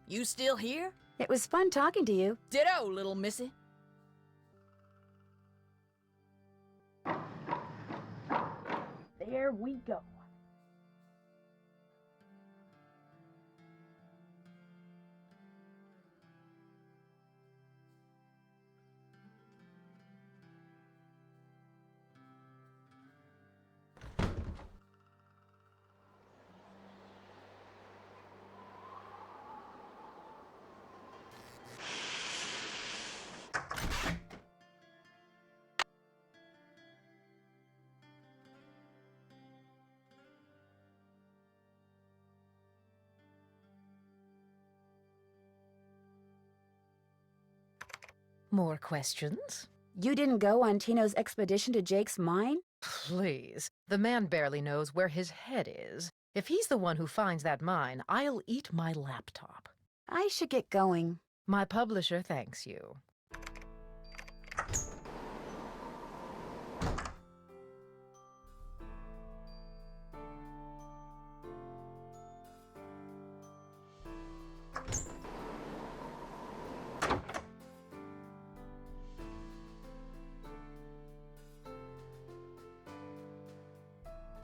You still here? It was fun talking to you. Ditto, little missy. There we go. More questions? You didn't go on Tino's expedition to Jake's mine? Please. The man barely knows where his head is. If he's the one who finds that mine, I'll eat my laptop. I should get going. My publisher thanks you.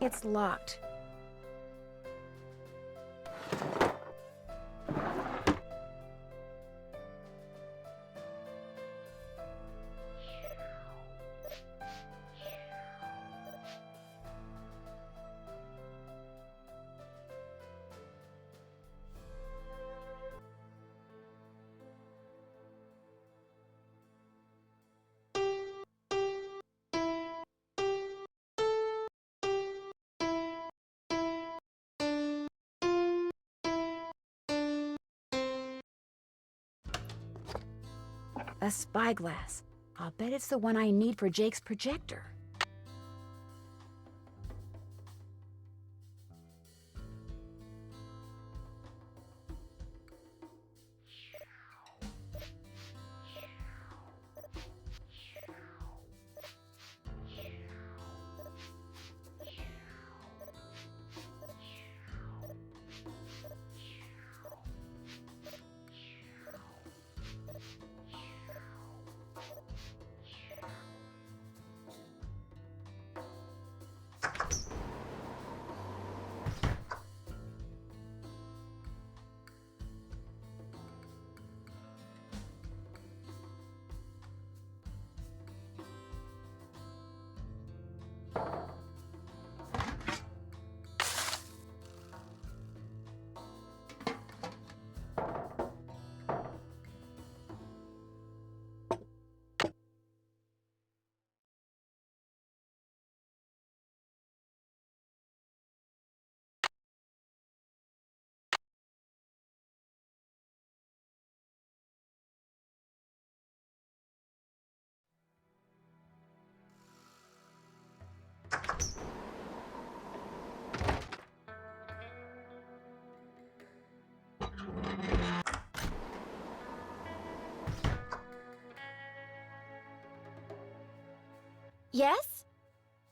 It's locked. A spyglass. I'll bet it's the one I need for Jake's projector. Yes?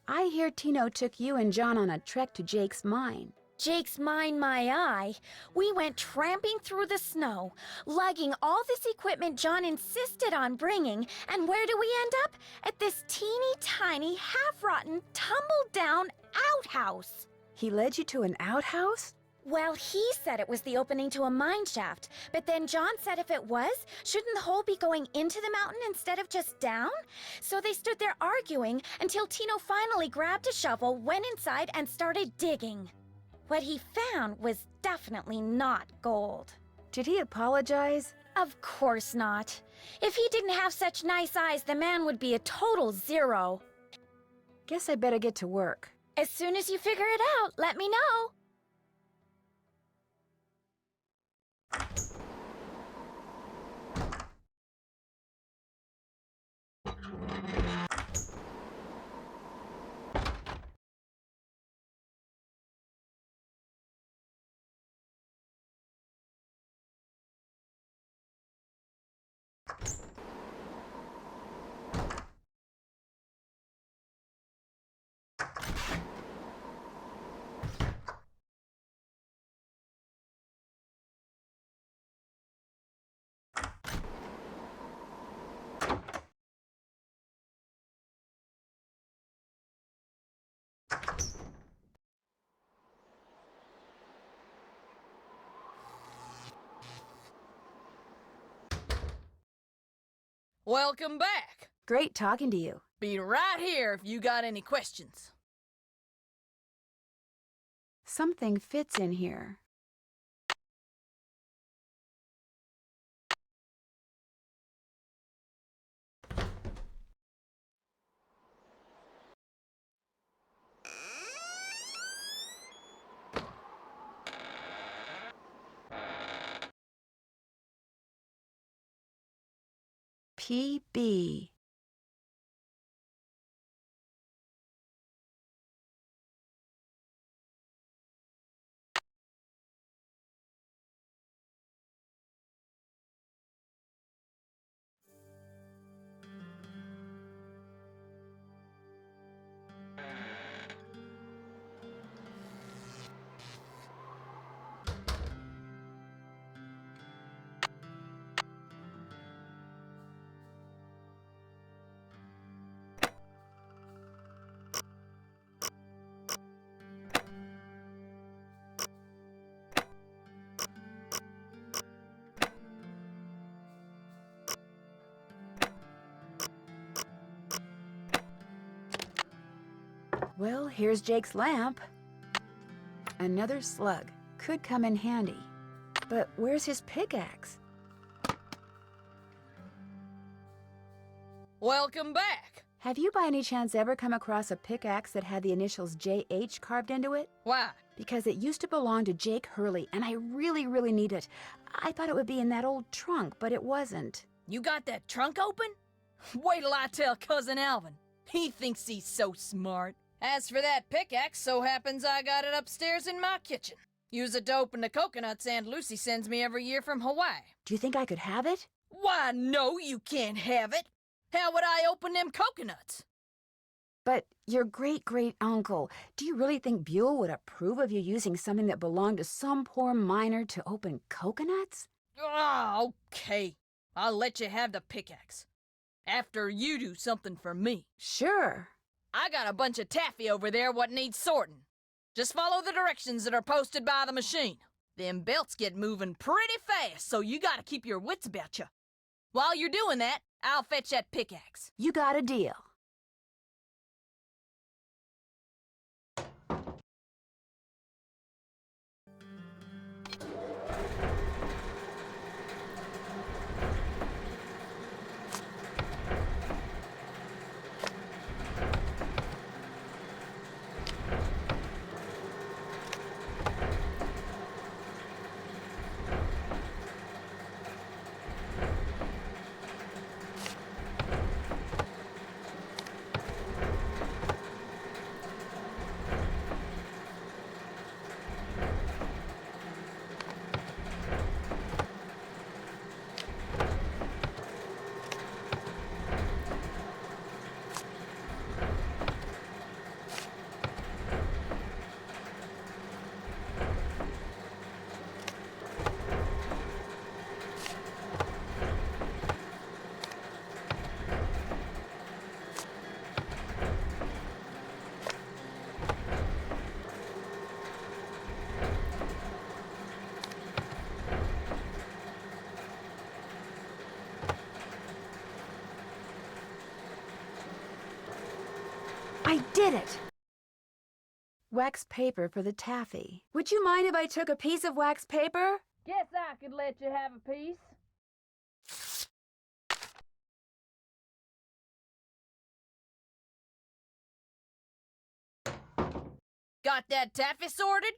I hear Tino took you and John on a trek to Jake's mine. Jake's mine, my eye. We went tramping through the snow, lugging all this equipment John insisted on bringing, and where do we end up? At this teeny tiny, half-rotten, tumble-down outhouse. He led you to an outhouse? Well, he said it was the opening to a mine shaft, but then John said if it was, shouldn't the hole be going into the mountain instead of just down? So they stood there arguing until Tino finally grabbed a shovel, went inside, and started digging. What he found was definitely not gold. Did he apologize? Of course not. If he didn't have such nice eyes, the man would be a total zero. Guess I better get to work. As soon as you figure it out, let me know. Welcome back. Great talking to you. Be right here if you got any questions. Something fits in here. PB. Well, here's Jake's lamp. Another slug. Could come in handy. But where's his pickaxe? Welcome back. Have you by any chance ever come across a pickaxe that had the initials JH carved into it? Why? Because it used to belong to Jake Hurley, and I really, really need it. I thought it would be in that old trunk, but it wasn't. You got that trunk open? Wait till I tell Cousin Alvin. He thinks he's so smart. As for that pickaxe, so happens I got it upstairs in my kitchen. Use it to open the coconuts Aunt Lucy sends me every year from Hawaii. Do you think I could have it? Why, no, you can't have it. How would I open them coconuts? But your great-great-uncle, do you really think Buell would approve of you using something that belonged to some poor miner to open coconuts? Oh, okay. I'll let you have the pickaxe. After you do something for me. Sure. I got a bunch of taffy over there what needs sorting. Just follow the directions that are posted by the machine. Them belts get moving pretty fast, so you gotta keep your wits about you. While you're doing that, I'll fetch that pickaxe. You got a deal. I did it! Wax paper for the taffy. Would you mind if I took a piece of wax paper? Guess I could let you have a piece. Got that taffy sorted?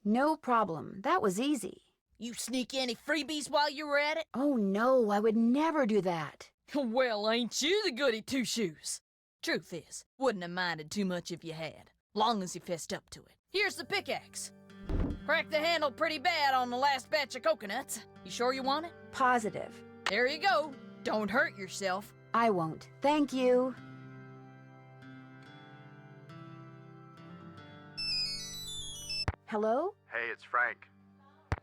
No problem. That was easy. You sneak any freebies while you were at it? Oh no, I would never do that. Well, ain't you the goody two-shoes? Truth is, wouldn't have minded too much if you had, long as you fessed up to it. Here's the pickaxe. Cracked the handle pretty bad on the last batch of coconuts. You sure you want it? Positive. There you go. Don't hurt yourself. I won't. Thank you. Hello? Hey, it's Frank.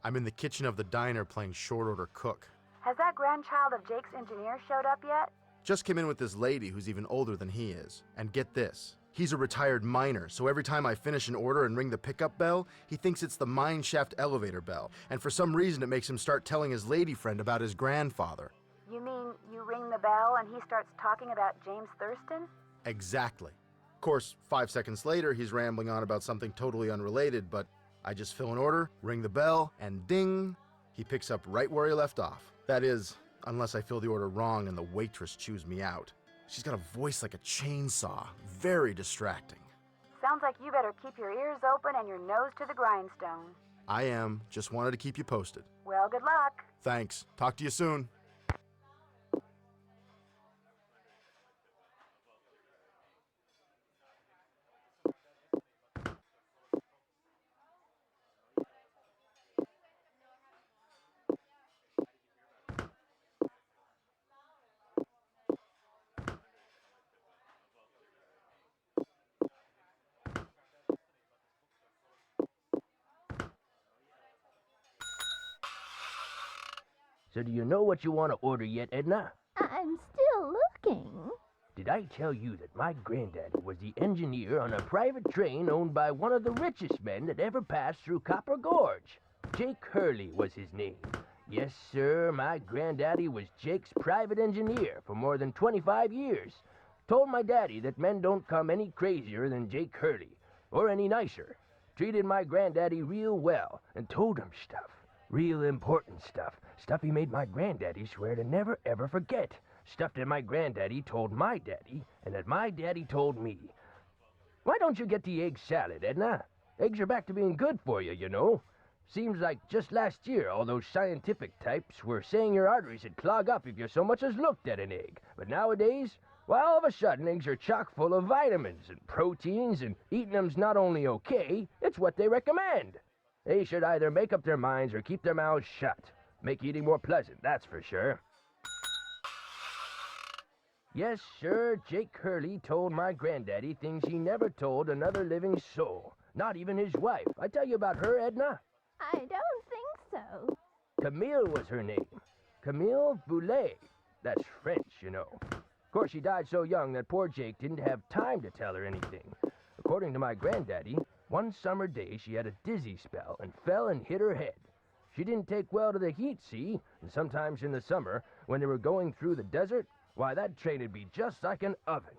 I'm in the kitchen of the diner playing short order cook. Has that grandchild of Jake's engineer showed up yet? Just came in with this lady who's even older than he is. And get this, He's a retired miner, so every time I finish an order and ring the pickup bell, he thinks it's the mine shaft elevator bell, and for some reason it makes him start telling his lady friend about his grandfather. You mean you ring the bell and he starts talking about James Thurston? Exactly. Of course, 5 seconds later, he's rambling on about something totally unrelated, but I just fill an order, ring the bell, and ding, he picks up right where he left off. That is, unless I fill the order wrong and the waitress chews me out. She's got a voice like a chainsaw. Very distracting. Sounds like you better keep your ears open and your nose to the grindstone. I am. Just wanted to keep you posted. Well, good luck. Thanks. Talk to you soon. So do you know what you want to order yet, Edna? I'm still looking. Did I tell you that my granddaddy was the engineer on a private train owned by one of the richest men that ever passed through Copper Gorge? Jake Hurley was his name. Yes, sir, my granddaddy was Jake's private engineer for more than 25 years. Told my daddy that men don't come any crazier than Jake Hurley, or any nicer. Treated my granddaddy real well, and told him stuff. Real important stuff. Stuff he made my granddaddy swear to never ever forget. Stuff that my granddaddy told my daddy, and that my daddy told me. Why don't you get the egg salad, Edna? Eggs are back to being good for you, you know. Seems like just last year all those scientific types were saying your arteries would clog up if you so much as looked at an egg. But nowadays, well, all of a sudden eggs are chock full of vitamins and proteins, and eating them's not only okay, it's what they recommend. They should either make up their minds or keep their mouths shut. Make eating more pleasant, that's for sure. Yes, sir, Jake Hurley told my granddaddy things he never told another living soul. Not even his wife. I tell you about her, Edna? I don't think so. Camille was her name. Camille Boulet. That's French, you know. Of course, she died so young that poor Jake didn't have time to tell her anything. According to my granddaddy, one summer day she had a dizzy spell and fell and hit her head. She didn't take well to the heat, see? And sometimes in the summer, when they were going through the desert, why, that train'd be just like an oven.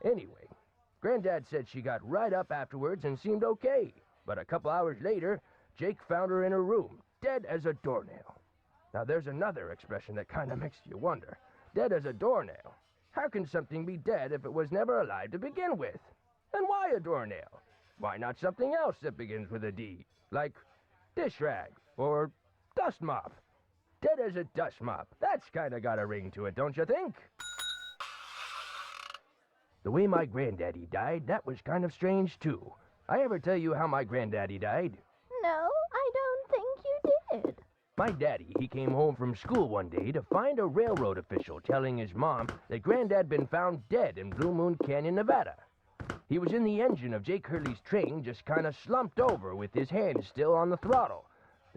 Anyway, Granddad said she got right up afterwards and seemed okay. But a couple hours later, Jake found her in her room, dead as a doornail. Now there's another expression that kinda makes you wonder. Dead as a doornail. How can something be dead if it was never alive to begin with? And why a doornail? Why not something else that begins with a D? Like dish rag or dust mop. Dead as a dust mop. That's kinda got a ring to it, don't you think? The way my granddaddy died, that was kind of strange too. I ever tell you how my granddaddy died? No, I don't think you did. My daddy, he came home from school one day to find a railroad official telling his mom that Granddad been found dead in Blue Moon Canyon, Nevada. He was in the engine of Jake Hurley's train, just kind of slumped over with his hand still on the throttle.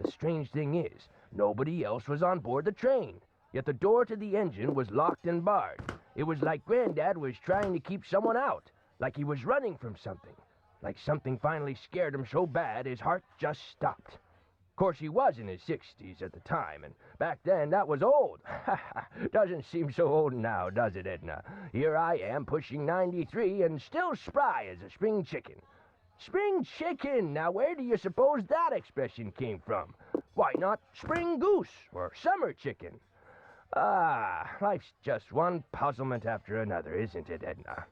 The strange thing is, nobody else was on board the train, yet the door to the engine was locked and barred. It was like Granddad was trying to keep someone out, like he was running from something, like something finally scared him so bad his heart just stopped. Of course, he was in his 60s at the time, and back then that was old. Doesn't seem so old now, does it, Edna? Here I am, pushing 93, and still spry as a spring chicken. Spring chicken! Now where do you suppose that expression came from? Why not spring goose or summer chicken? Ah, life's just one puzzlement after another, isn't it, Edna?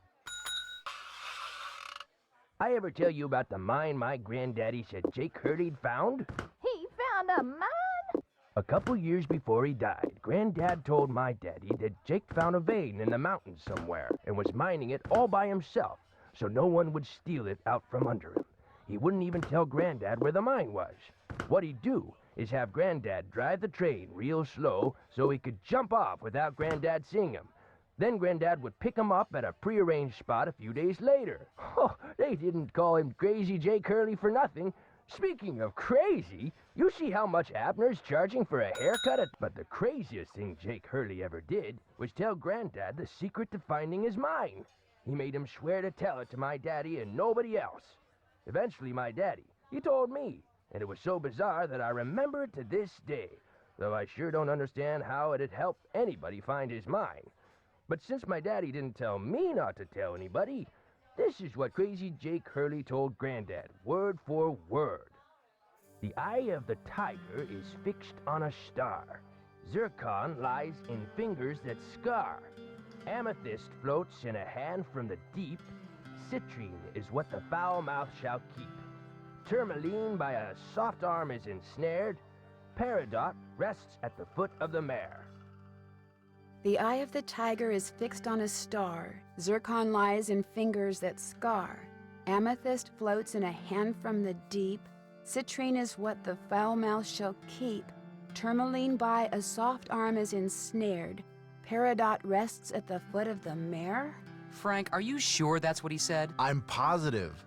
I ever tell you about the mine my granddaddy said Jake Hurley'd found? He found a mine? A couple years before he died, Granddad told my daddy that Jake found a vein in the mountains somewhere and was mining it all by himself, so no one would steal it out from under him. He wouldn't even tell Granddad where the mine was. What he'd do is have Granddad drive the train real slow so he could jump off without Granddad seeing him. Then Granddad would pick him up at a prearranged spot a few days later. Oh, they didn't call him Crazy Jake Hurley for nothing. Speaking of crazy, you see how much Abner's charging for a haircut? But the craziest thing Jake Hurley ever did was tell Granddad the secret to finding his mine. He made him swear to tell it to my daddy and nobody else. Eventually, my daddy, he told me, and it was so bizarre that I remember it to this day, though I sure don't understand how it'd help anybody find his mine. But since my daddy didn't tell me not to tell anybody, this is what crazy Jake Hurley told Granddad, word for word. The eye of the tiger is fixed on a star. Zircon lies in fingers that scar. Amethyst floats in a hand from the deep. Citrine is what the foul mouth shall keep. Tourmaline by a soft arm is ensnared. Peridot rests at the foot of the mare. The eye of the tiger is fixed on a star. Zircon lies in fingers that scar. Amethyst floats in a hand from the deep. Citrine is what the foul mouth shall keep. Tourmaline by a soft arm is ensnared. Peridot rests at the foot of the mare? Frank, are you sure that's what he said? I'm positive.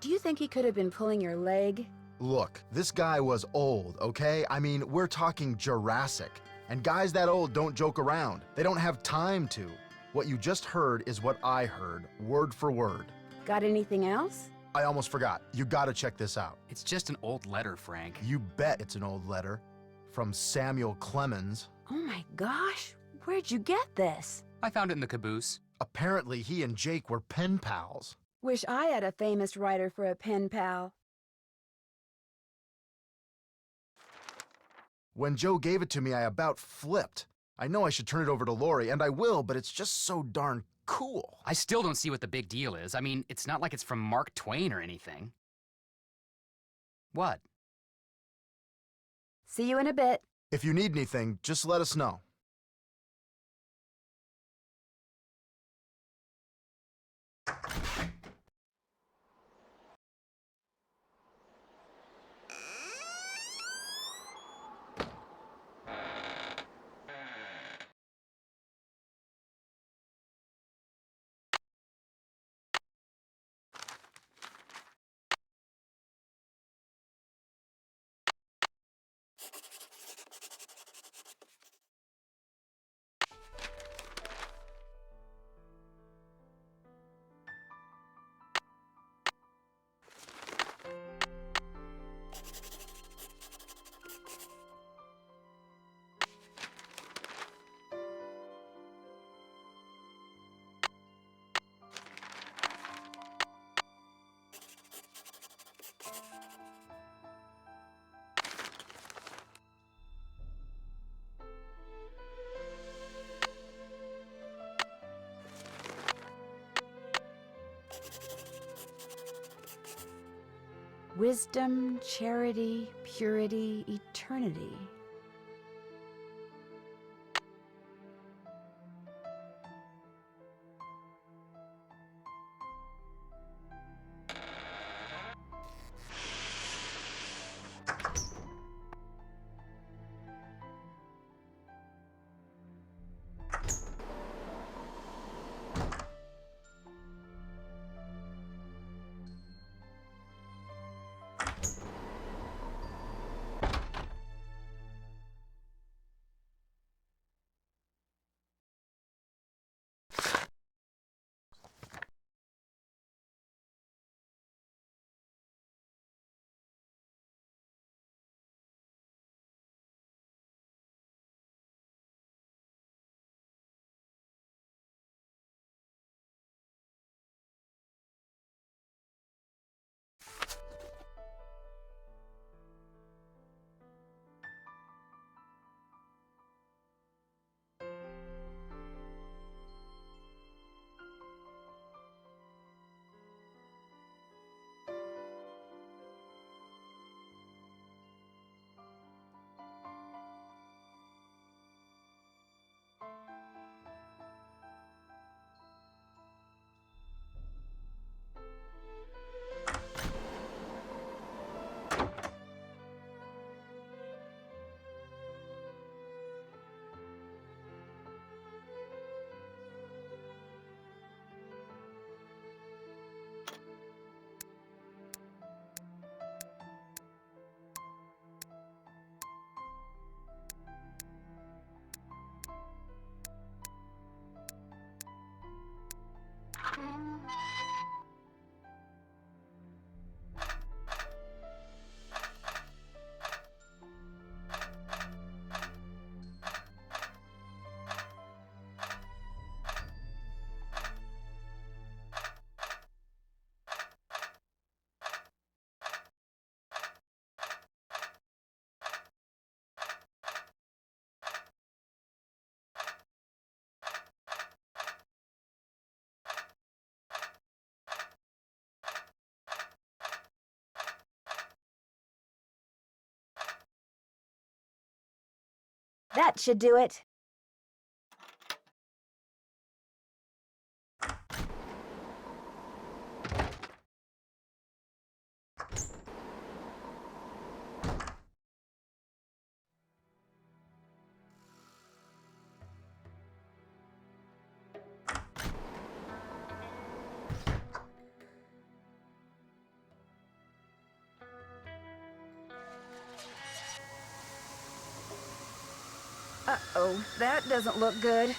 Do you think he could have been pulling your leg? Look, this guy was old, okay? I mean, we're talking Jurassic. And guys that old don't joke around. They don't have time to. What you just heard is what I heard, word for word. Got anything else? I almost forgot. You gotta check this out. It's just an old letter, Frank. You bet it's an old letter. From Samuel Clemens. Oh my gosh, where'd you get this? I found it in the caboose. Apparently he and Jake were pen pals. Wish I had a famous writer for a pen pal. When Joe gave it to me, I about flipped. I know I should turn it over to Lori, and I will, but it's just so darn cool. I still don't see what the big deal is. I mean, it's not like it's from Mark Twain or anything. What? See you in a bit. If you need anything, just let us know. Wisdom, charity, purity, eternity. That should do it. Uh-oh, that doesn't look good.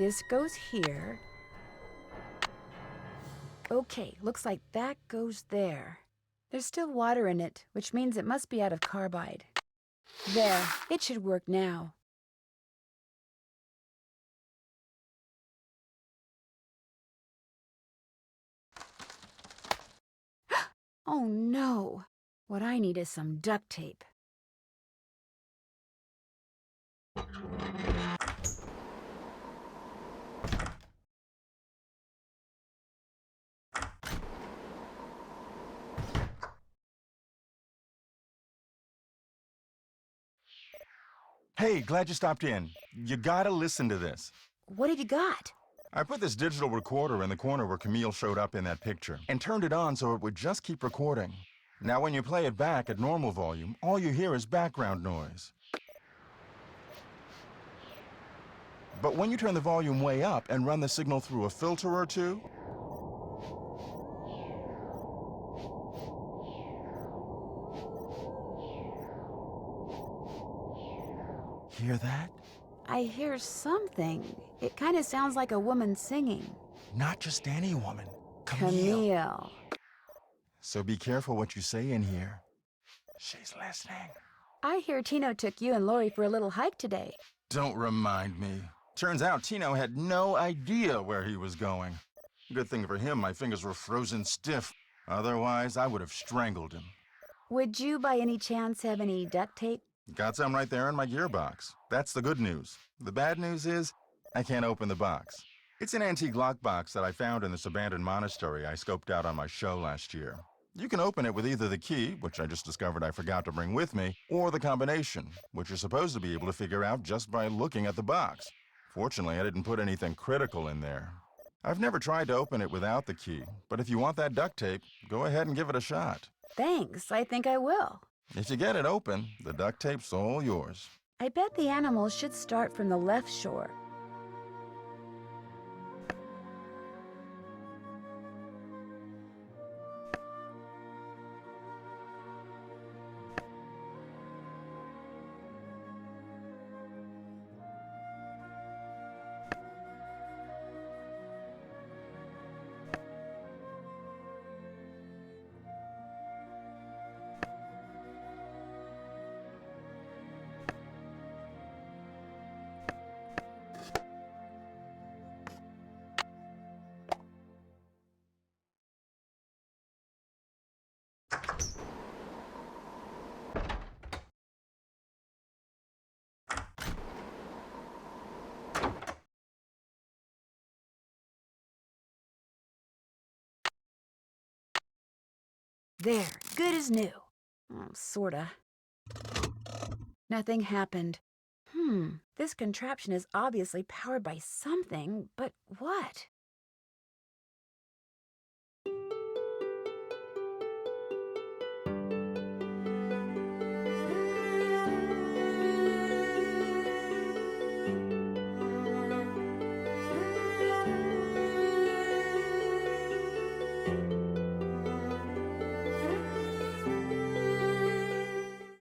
This goes here. Okay, looks like that goes there. There's still water in it, which means it must be out of carbide. There, it should work now. Oh no! What I need is some duct tape. Hey, glad you stopped in. You gotta listen to this. What have you got? I put this digital recorder in the corner where Camille showed up in that picture and turned it on so it would just keep recording. Now when you play it back at normal volume, all you hear is background noise. But when you turn the volume way up and run the signal through a filter or two, hear that? I hear something. It kind of sounds like a woman singing. Not just any woman. Camille. So be careful what you say in here. She's listening. I hear Tino took you and Lori for a little hike today. Don't remind me. Turns out Tino had no idea where he was going. Good thing for him, my fingers were frozen stiff. Otherwise, I would have strangled him. Would you by any chance have any duct tape? Got some right there in my gearbox. That's the good news. The bad news is, I can't open the box. It's an antique lockbox that I found in this abandoned monastery I scoped out on my show last year. You can open it with either the key, which I just discovered I forgot to bring with me, or the combination, which you're supposed to be able to figure out just by looking at the box. Fortunately, I didn't put anything critical in there. I've never tried to open it without the key, but if you want that duct tape, go ahead and give it a shot. Thanks, I think I will. If you get it open, the duct tape's all yours. I bet the animals should start from the left shore. There, good as new. Oh, sorta. Nothing happened. This contraption is obviously powered by something, but what?